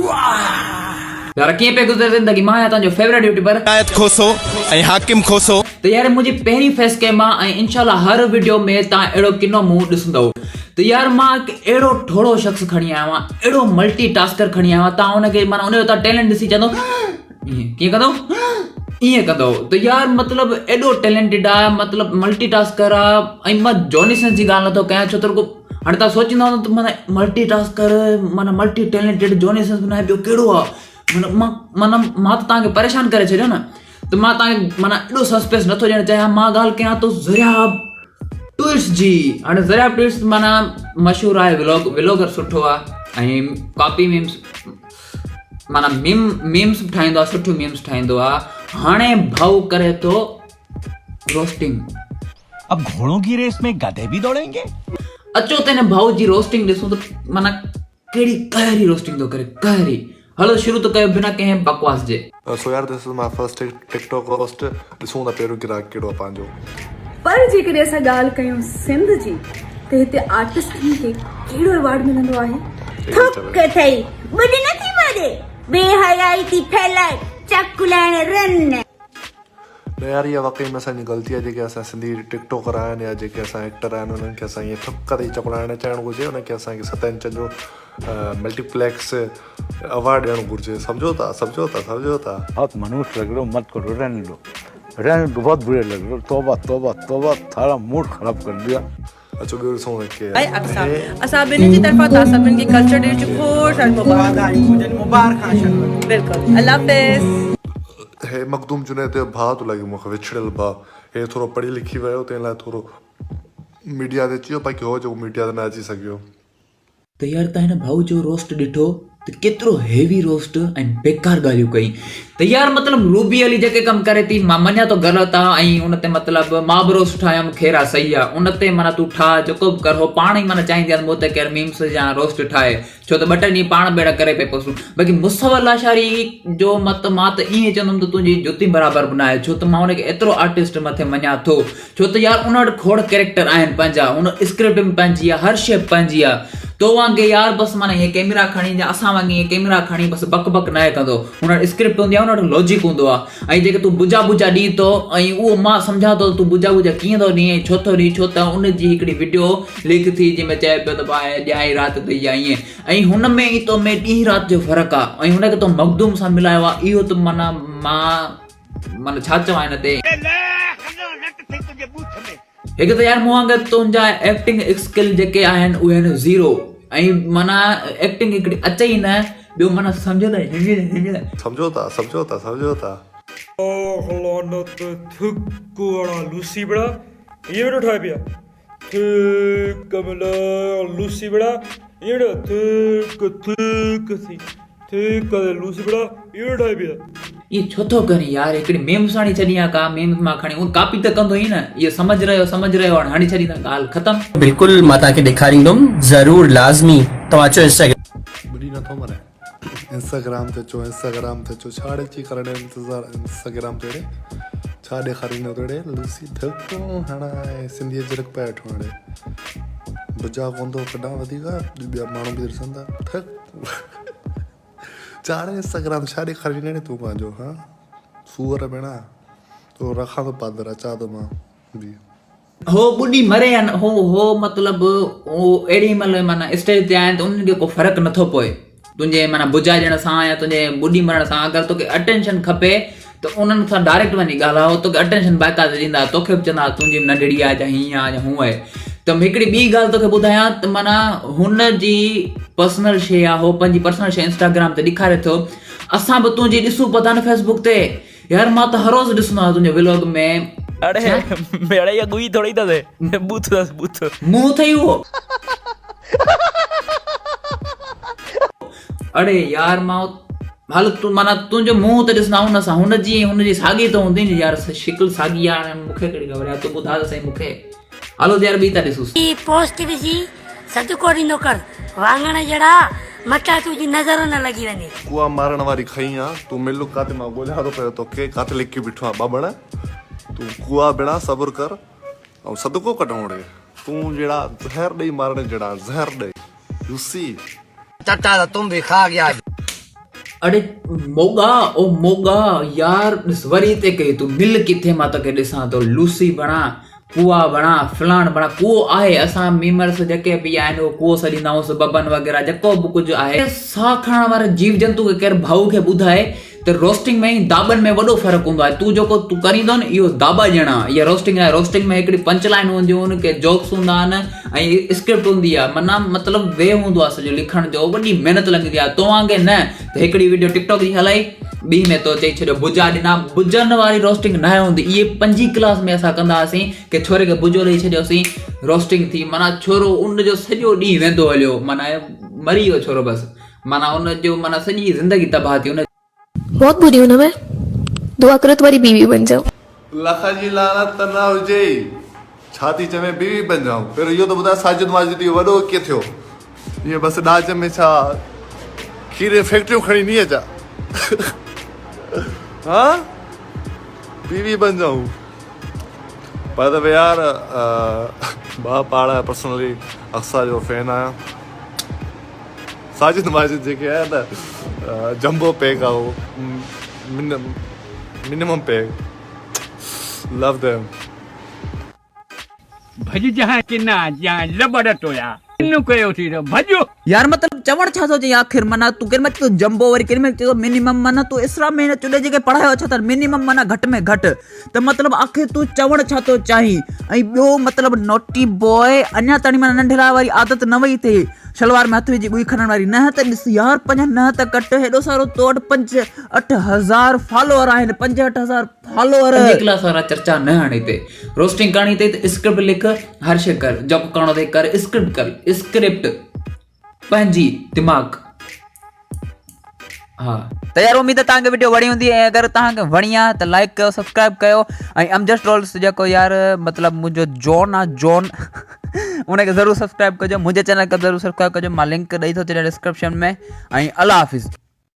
यार कीअं पे गुज़रे ज़िंदगी मां आहियां तव्हांजो फेवरेट यूट्यूबर हिदायत खोसो ऐं हाकिम खोसो। तो यार मुझे पहली फेस के मां इंशाल्लाह हर वीडियो में ता एड़ो किनो मुंह ॾिसंदो। तो यार मां एड़ो ठोड़ो शख्स खणी आया एड़ो मल्टीटास्कर खणी आया ता उनके माना उन ता टैलेंट ॾिसी चंदो कीअं कंदो इएं कंदो। तो यार मतलब एडो टैलेंटेड आ मतलब मल्टीटास्कर आ ऐं मां जॉनी सिंस जी ॻाल्हि नथो कयां छो त रुगो हाणे तव्हां सोचींदा त माना मल्टीटास्कर माना मल्टी टैलेंटेड जॉनी सिंस बनाए ॿियो कहिड़ो आहे माना मां त तव्हांखे परेशान करे छॾियो न। त मां तव्हांखे माना एॾो सस्पेंस नथो ॾियणु चाहियां। मां ॻाल्हि कयां तो ज़रियाब ट्विस्ट जी। हाणे ज़रियाब ट्विस्ट माना मशहूरु आहे व्लॉगर सुठो आहे ऐं कॉपी मीम्स माना मीम्स ठाहींदो आहे सुठियूं मीम्स ठाहींदो आहे। हाणे भाऊ करे तो रोस्टिंग। अब घोड़ों की रेस में गधे भी दौड़ेंगे। अचो तेने भाऊ जी रोस्टिंग ॾिसूं त माना कहिड़ी कहरी रोस्टिंग थो करे कहरी। हलो शुरू तो कयो बिना कंहिं बकवास जे। सो यार this is my first TikTok roast. ॾिसूं था पहिरियों गिराक कहिड़ो आहे पंहिंजो। पर जेकॾहिं असां ॻाल्हि कयूं सिंध जी त हिते आर्टिस्टनि खे कहिड़ो अवार्ड मिलंदो आहे। थुक थई बुॾ नथी मारे बेहयाई थी फैलाए चकुलाइण रन। न यार ये वाकई में असांजी ग़लती आहे जेके असां सिंधी टिकटॉकर आहिनि या जेके असां एक्टर आहिनि उन्हनि खे असां ईअं थुक ते चकुलाइण चवणु घुरिजे। उनखे असांखे 7 इंच जो मल्टीप्लेक्स अवार्ड ॾियणु घुरिजे। सम्झो था बहुत मनुष्य लग रहे हो, मत करो, रहने दो बहुत बुरे लग रहे हो। तौबा तौबा तौबा, थारा मूड खराब कर दिया। अचो ॿियो ॾिसूं हिनखे। असां ॿिन्हिनि जी तरफ़ां तव्हां सभिनि खे कल्चर डे जूं खोड़ सारी मुबारक। बिल्कुलु अल्लाह हाफ़िज़। हे मखदूम जुनैद जो भाउ थो लॻे मूंखे विछड़ियल भाउ। हे थोरो पढ़ी लिखी वियो तंहिं लाइ थोरो मीडिया ते अची वियो बाक़ी हो जो मीडिया ते न अची सघियो। त यार तव्हां हिन भाऊ जो रोस्ट ॾिठो त केतिरो हेवी रोस्ट ऐं बेकार ॻाल्हियूं कई। त यार मतिलबु रूबी अली जेके कमु करे थी मां मञा तो ग़लति आहे ऐं उन ते मतिलबु मां बि रोस्ट ठाहियमि ख़ैर आहे सही आहे। उन ते माना तूं ठाह जेको बि कर हो पाण ई माना चाहींदी आहे मूं ते केरु मीम्स या रोस्ट ठाहे छो त 2 ॾींहं पाण ॿेड़ा करे पिए पसू। बाक़ी मुसवल लाशारी जो मत मां त ईअं चवंदुमि त तुंहिंजी जुती बराबरि बनाए छो त मां हुनखे एतिरो आर्टिस्ट मथे मञा थो छो त यार उन वटि खोड़ कैरेक्टर आहिनि पंहिंजा हुन स्क्रिप्ट में पंहिंजी आहे हर शइ पंहिंजी आहे। तो वांगे यार बस माना ये कैमरा खणी या असां वांगे ये कैमरा खणी बस बक बक न कंदो। हुन स्क्रिप्ट हूंदी आहे हुन लॉजिक हूंदो आहे ऐं जेके तूं बुजा ॾी तो ऐं उहो मां सम्झां थो तूं बुजा कीअं थो ॾीं छो थो ॾीं छो त उन जी हिकिड़ी वीडियो लीक थी जंहिंमें चए पियो त भाई ॼाई राति ते या ईअं ऐं हुन में ई तो में ॾींहुं राति जो फ़र्क़ु आहे ऐं हुनखे तो मखदूम सां मिलायो आहे। इहो त माना मां छा चवां हिन ते। हिकु त यार मूं वांगुरु तुंहिंजा एक्टिंग स्किल जेके आहिनि उहे आहिनि ज़ीरो ऐं माना एक्टिंग हिकिड़ी अचे ई न ॿियो माना सम्झो था। लूसी बड़ा ये वीडियो उठाया पिया थिक कमला लूसी बड़ा ये थिक लूसी बड़ा ये उठाया पिया। ये छो थो करी यार हिकिड़ी मेम्स हाणी छॾी आहे का मेम्स मां खणी उन कॉपी त कंदो ई न। ये समझ रहियो हाणे छॾी था ॻाल्हि ख़तम। बिल्कुल मां तव्हांखे ॾेखारींदुमि ज़रूर लाज़मी। तव्हां अचो इंस्टाग्राम ते अचो छा ॾेची करण इंतज़ार इंस्टाग्राम ते छा ॾेखारींदो तोड़े लूसी थको हाणे सिंधीअ जरक पिया वेठो हाणे बुजा कोन थो कढां वधीक ॿिया माण्हू बि ॾिसंदा थक चाड़े इंस्टाग्राम छा ॾेखारींदे तूं पंहिंजो हा सूअर भेणा तो रखां थो पादर अचां थो मां बि हो ॿुॾी मरे या न हो मतिलबु हो अहिड़ी महिल माना स्टेज ते आहिनि त उनखे को फ़र्क़ु नथो पए तुंहिंजे माना बुजा ॾियण सां या तुंहिंजे ॿुॾी मरण सां। अगरि तोखे अटेंशन खपे त उन्हनि सां डायरेक्ट वञी ॻाल्हायो तोखे अटेंशन बाक़ाइदा ॾींदा तोखे बि चवंदा तुंहिंजी नंढड़ी आहे या हीअं आहे या हूअं आहे। त हिकिड़ी ॿी ॻाल्हि तोखे ॿुधायां त माना हुन जी पर्सनल शइ आहे हो पंहिंजी पर्सनल शइ इंस्टाग्राम ते ॾेखारे थो। असां बि तुंहिंजी ॾिसूं पिया था न फेसबुक ते यार मां त हर रोज़ ॾिसंदो आहियां तुंहिंजे व्लॉग में। अरे ये गुई थोड़ी था दे बूथ मुंह थई वो। अरे यार मां हाल तू माना तुंहिंजो मुंह त ॾिसंदा हुन सां हुनजी साॻी त हूंदी न यार शिकिल साॻी आहे मूंखे कहिड़ी ख़बर आहे तूं ॿुधा त सही मूंखे। हलो यार ॿी था ॾिसूं पोस्ट विझी सदको ॾींदो कर वांगण जड़ा मटा तुंहिंजी नज़र न लॻी वञे। कुआ मारण वारी खई आहे तूं मिलू काथे मां ॻोल्हियां थो पियो तोखे काथे लिखी बीठो आहे बाबण तूं कुआ भेणा सब्र कर ऐं सदको कढूं ॾे तूं जहिड़ा ज़हर ॾेई मारण जहिड़ा ज़हर ॾेई लूसी चटा तुम भी खा गया। अड़े मोगा ओ मोगा यार ॾिस वरी ते कई तूं मिल किथे मां तोखे ॾिसां थो लूसी बणा कुआ बणा फलाण बणा कुओ आहे असां मीमर्स जेके बि आहिनि उहो कुओ सॾींदा आहियूं बबन वग़ैरह जेको बि कुझु आहे साह खणण वारे जीव जंतु खे केरु भाऊ खे ॿुधाए त रोस्टिंग में ऐं दाबनि में वॾो फ़र्क़ु हूंदो आहे। तूं जेको तूं करींदो न इहो दाबा ॼणा इहा रोस्टिंग आहे। रोस्टिंग में हिकिड़ी पंच लाइन हूंदियूं आहिनि के जोक्स हूंदा आहिनि ऐं स्क्रिप्ट हूंदी आहे माना मतिलबु वे हूंदो आहे सॼो लिखण जो वॾी महिनत लॻंदी आहे। तो वांगुरु न त हिकिड़ी वीडियो टिकटॉक जी हलाई ॿी में तो चई छॾियो भुजा ॾिना भुजनि वारी रोस्टिंग न हूंदी। इहे 5 क्लास में असां कंदा हुआसीं की छोरे खे भुजो ॾेई छॾियोसीं रोस्टिंग थी माना छोरो उन जो सॼो ॾींहुं वेंदो हलियो माना मरी वियो छोरो बसि माना उन जो माना सॼी ज़िंदगी तबाह थी। उन बहुत बुरी हूं ना मैं, दुआ करो तुम्हारी बीवी बन जाऊं। लख जी लानत त न हुजे छाती चवे बीवी बन जाऊं। पहिरियों इहो त ॿुधाए साजिद माजिद इहो वॾो कीअं थियो ईअं बसि ॾाज में छा खीरे फैक्ट्रियूं खणी नहीं अचा हाँ बीवी बन जाऊं। पर त यार ॿ पाड़ पर्सनली अक्सर जो फैन आहियां। साजिद माजिद जेके आहे न जंबो पैक आहे उहो मिनिमम पैक लव देम भॼ जहाँ की ना जहाँ लबड़ टोया इन्नु कयो थी तो भॼो यार मतलब चवण छा थो चई आखिर माना तूं केॾी महिल चयो जंबो वरी केॾी महिल चयो मिनिमम माना तूं इसरा में हिन चुॾे जेके पढ़ायो छा त मिनिमम माना घटि में घटि त मतलब आखिर तूं चवण छा थो चाहीं। ऐं ॿियो मतलब नोटी बॉय अञा ताणी माना नंढड़ा वारी आदत न वई थिए शलवार में हथ विझी ॿुई खणण वारी न त ॾिस यार 5 न त कट हेॾो सारो तो वटि 5-8 हज़ार फॉलोअर आहिनि 5-8 हज़ार फॉलोअर। 5 क्लास वारा चर्चा न हाणे हिते रोस्टिंग करणी अथई त स्क्रिप्ट लिख हर शइ कर जेको करणो अथई कर स्क्रिप्ट पंहिंजी दिमाग़। हाँ त यार उम्मीद है तव्हांखे वीडियो वणी हूंदी ऐं अगरि तव्हांखे वणी आहे त लाइक कयो सब्सक्राइब कयो ऐं अमजस्ट रोल्स जेको यार मतिलबु मुंहिंजो जॉन आहे जॉन उनखे ज़रूरु सब्सक्राइब कजो मुंहिंजे चैनल खे ज़रूरु सब्सक्राइब कजो मां लिंक ॾेई थो छॾियां डिस्क्रिप्शन में ऐं अल्लाह हाफ़िज़।